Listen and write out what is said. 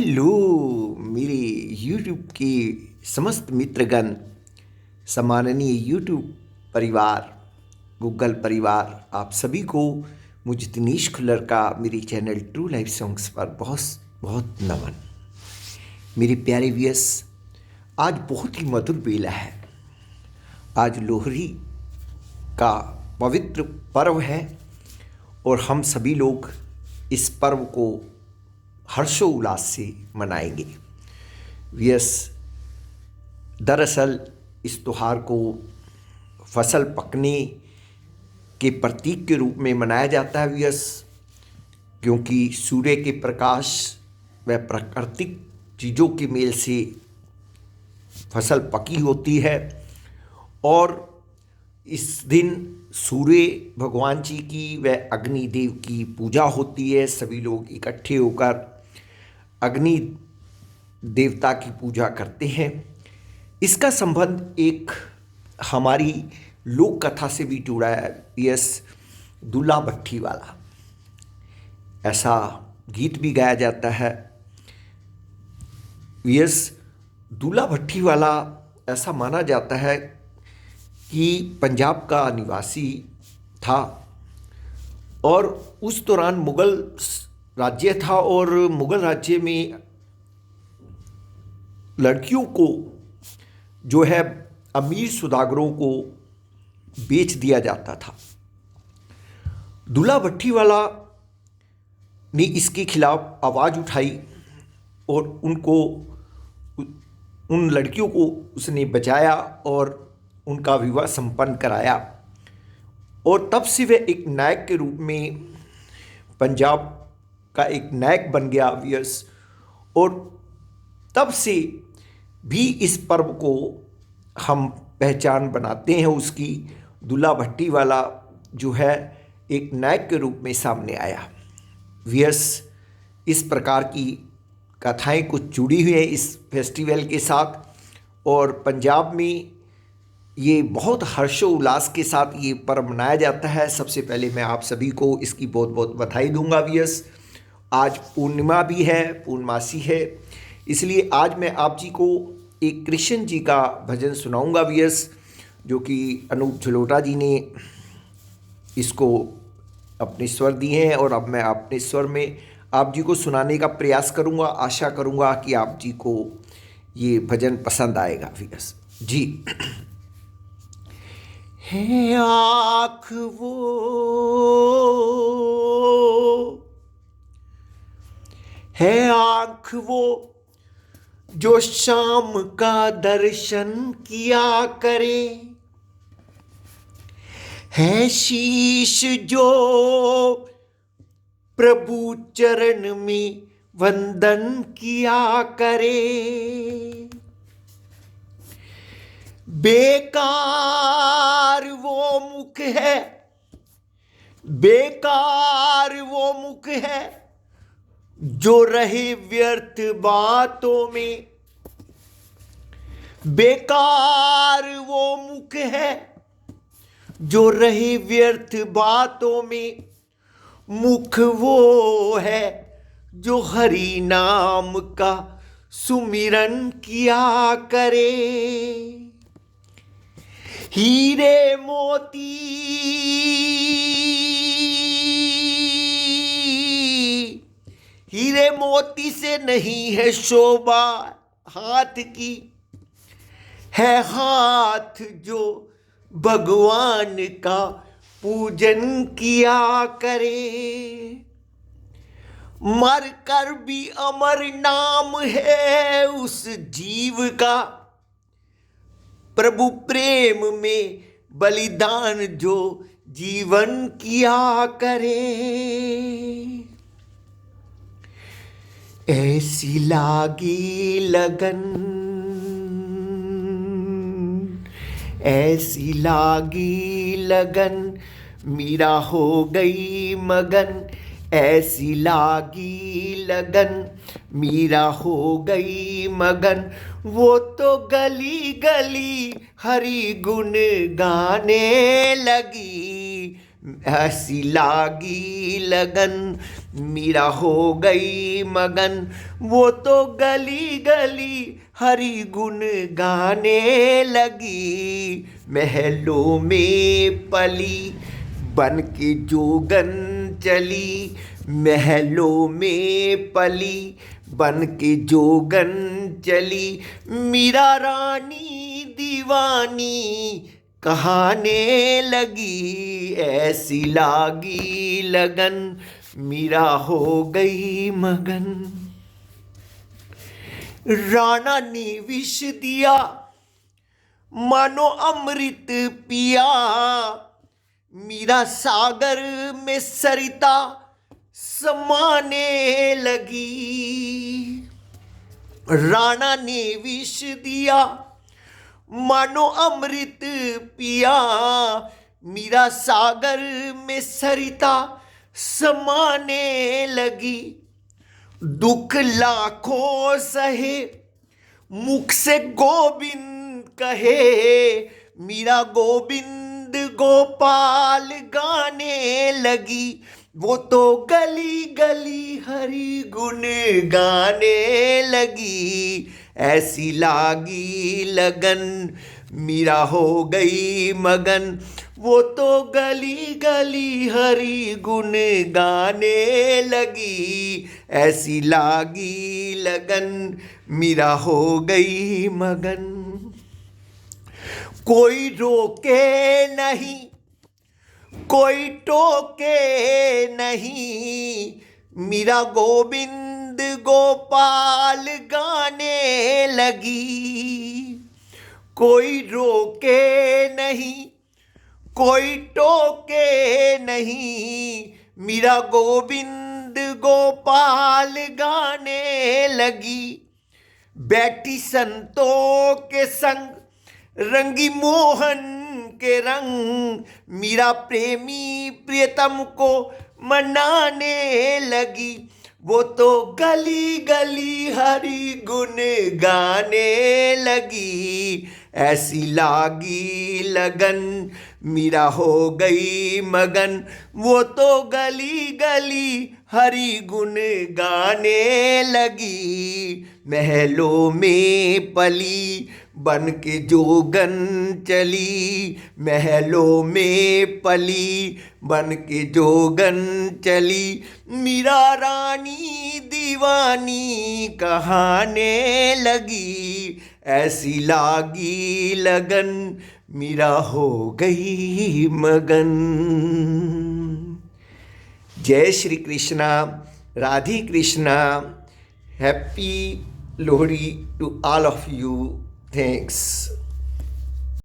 Hello मेरे YouTube के समस्त मित्रगण, सम्माननीय यूट्यूब परिवार, गूगल परिवार, आप सभी को मुझ दिनेश खुल्लर का मेरे चैनल ट्रू लाइफ सॉन्ग्स पर बहुत बहुत नमन। मेरे प्यारे व्यूअर्स, आज बहुत ही मधुर बेला है। आज लोहड़ी का पवित्र पर्व है और हम सभी लोग इस पर्व को हर्षोल्लास से मनाएंगे। व्यूअर्स, दरअसल इस त्योहार को फसल पकने के प्रतीक के रूप में मनाया जाता है व्यूअर्स, क्योंकि सूर्य के प्रकाश व प्राकृतिक चीज़ों के मेल से फसल पकी होती है और इस दिन सूर्य भगवान जी की व अग्निदेव की पूजा होती है। सभी लोग इकट्ठे होकर अग्नि देवता की पूजा करते हैं। इसका संबंध एक हमारी लोक कथा से भी जुड़ा है। यस, दूल्हा भट्टी वाला, ऐसा गीत भी गाया जाता है। यस, दूल्हा भट्टी वाला ऐसा माना जाता है कि पंजाब का निवासी था और उस दौरान मुग़ल राज्य था और मुग़ल राज्य में लड़कियों को जो है अमीर सौदागरों को बेच दिया जाता था। दूल्हा भट्टी वाला ने इसके खिलाफ आवाज़ उठाई और उन लड़कियों को उसने बचाया और उनका विवाह संपन्न कराया और तब से वह एक नायक के रूप में पंजाब का एक नायक बन गया व्यूअर्स। और तब से भी इस पर्व को हम पहचान बनाते हैं उसकी। दूल्हा भट्टी वाला जो है एक नायक के रूप में सामने आया। व्यूअर्स, इस प्रकार की कथाएं कुछ जुड़ी हुई हैं इस फेस्टिवल के साथ और पंजाब में ये बहुत हर्षोल्लास के साथ ये पर्व मनाया जाता है। सबसे पहले मैं आप सभी को इसकी बहुत बहुत बधाई दूंगा व्यूअर्स। आज पूर्णिमा भी है, पूर्णमासी है, इसलिए आज मैं आप जी को एक कृष्ण जी का भजन सुनाऊंगा व्यूअर्स, जो कि अनूप जलोटा जी ने इसको अपने स्वर दिए हैं और अब मैं अपने स्वर में आप जी को सुनाने का प्रयास करूंगा। आशा करूंगा कि आप जी को ये भजन पसंद आएगा व्यूअर्स जी। है आँख वो, है आँख वो जो शाम का दर्शन किया करे, है शीश जो प्रभु चरण में वंदन किया करे, बेकार वो मुख है, बेकार वो मुख है जो रहे व्यर्थ बातों में, बेकार वो मुख है जो रहे व्यर्थ बातों में, मुख वो है जो हरि नाम का सुमिरन किया करे, हीरे मोती, हीरे मोती से नहीं है शोभा हाथ की, है हाथ जो भगवान का पूजन किया करे, मर कर भी अमर नाम है उस जीव का, प्रभु प्रेम में बलिदान जो जीवन किया करे, ऐसी लागी लगन, ऐसी लागी लगन, मीरा हो गई मगन, ऐसी लागी लगन, मीरा हो गई मगन, वो तो गली गली हरि गुण गाने लगी, ऐसी लागी लगन, मीरा हो गई मगन। वो तो गली गली हरि गुण गाने लगी, महलों में पली बन के जोगन चली, महलों में पली बन के जोगन चली। मीरा रानी दीवानी कहाने लगी, ऐसी लागी लगन मीरा हो गई मगन। राणा ने विष दिया मानो अमृत पिया, मीरा सागर में सरिता समाने लगी। राणा ने विष दिया मानो अमृत पिया, मीरा सागर में सरिता समाने लगी। दुख लाखों सहे मुख से गोविंद कहे, मीरा गोविंद गोपाल गाने लगी। वो तो गली गली हरि गुण गाने लगी, ऐसी लागी लगन मीरा हो गई मगन। वो तो गली गली हरि गुण गाने लगी, ऐसी लागी लगन मीरा हो गई मगन। कोई रोके नहीं कोई टोके नहीं, मीरा गोविंद गोपाल गाने लगी। कोई रोके नहीं कोई टोके नहीं, मीरा गोविंद गोपाल गाने लगी। बैठी संतों के संग रंगी मोहन के रंग, मीरा प्रेमी प्रियतम को मनाने लगी। वो तो गली गली हरि गुण गाने लगी, ऐसी लागी लगन मीरा हो गई मगन। वो तो गली गली हरि गुण गाने लगी, महलों में पली बन के जोगन चली, महलों में पली बन के जोगन चली। मीरा रानी दीवानी कहाने लगी, ऐसी लागी लगन मीरा हो गई मगन। जय Shri Krishna, Radhe Krishna. Happy Lohri to all of you. Thanks.